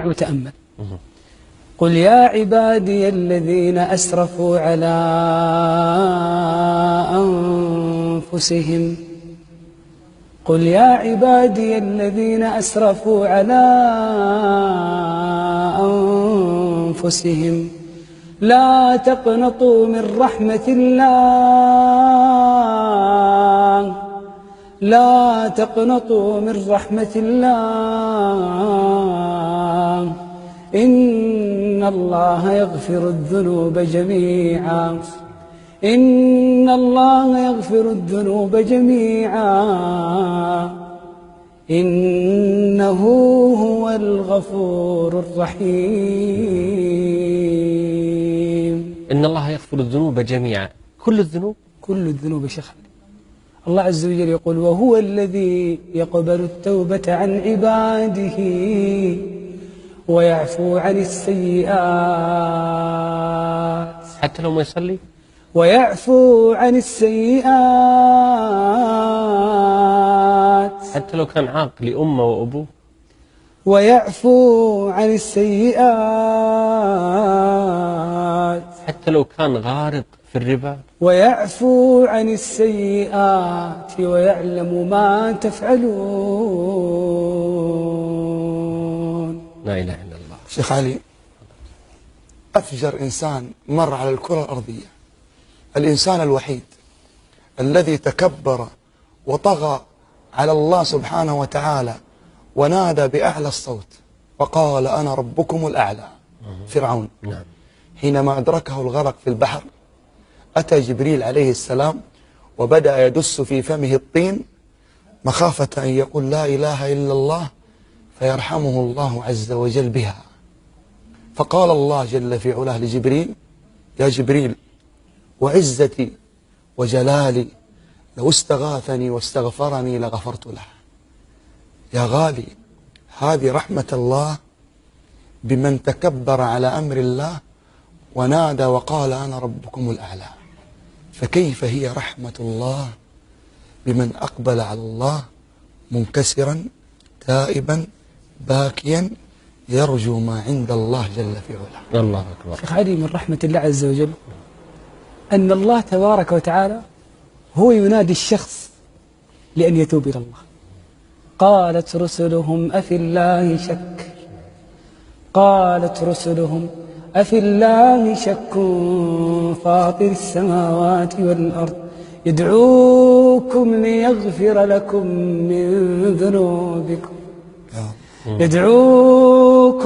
وتأمل. قل يا عبادي الذين أسرفوا على أنفسهم قل يا عبادي الذين أسرفوا على أنفسهم لا تقنطوا من رحمة الله لا تقنطوا من رحمة الله إن الله يغفر الذنوب جميعا إن الله يغفر الذنوب جميعا إنه هو الغفور الرحيم. إن الله يغفر الذنوب جميعا. كل الذنوب؟ كل الذنوب يا شيخ. الله عز وجل يقول وهو الذي يقبل التوبة عن عباده ويعفو عن السيئات حتى لو ما يصلي؟ ويعفو عن السيئات حتى لو كان عاق لأمه وأبوه؟ ويعفو عن السيئات حتى لو كان غارق في الربا؟ ويعفو عن السيئات ويعلم ما تفعلون. لا إله إلا الله. شيخ علي، أفجر إنسان مر على الكرة الأرضية، الإنسان الوحيد الذي تكبر وطغى على الله سبحانه وتعالى ونادى بأعلى الصوت وقال أنا ربكم الأعلى، فرعون. نعم. حينما أدركه الغرق في البحر أتى جبريل عليه السلام وبدأ يدس في فمه الطين مخافة أن يقول لا إله إلا الله فيرحمه الله عز وجل بها. فقال الله جل في علاه لجبريل يا جبريل وعزتي وجلالي لو استغاثني واستغفرني لغفرت له. يا غالي، هذه رحمة الله بمن تكبر على أمر الله ونادى وقال أنا ربكم الأعلى، فكيف هي رحمة الله بمن أقبل على الله منكسرا تائبا باكيا يرجو ما عند الله جل في علاه. الله أكبر. شيخ علي، من رحمة الله عز وجل أن الله تبارك وتعالى هو ينادي الشخص لأن يتوب إلى الله. قالت رسلهم أفي الله شك قالت رسلهم أفي الله شك فاطر السماوات والأرض يدعوكم ليغفر لكم من ذنوبكم يدعوكم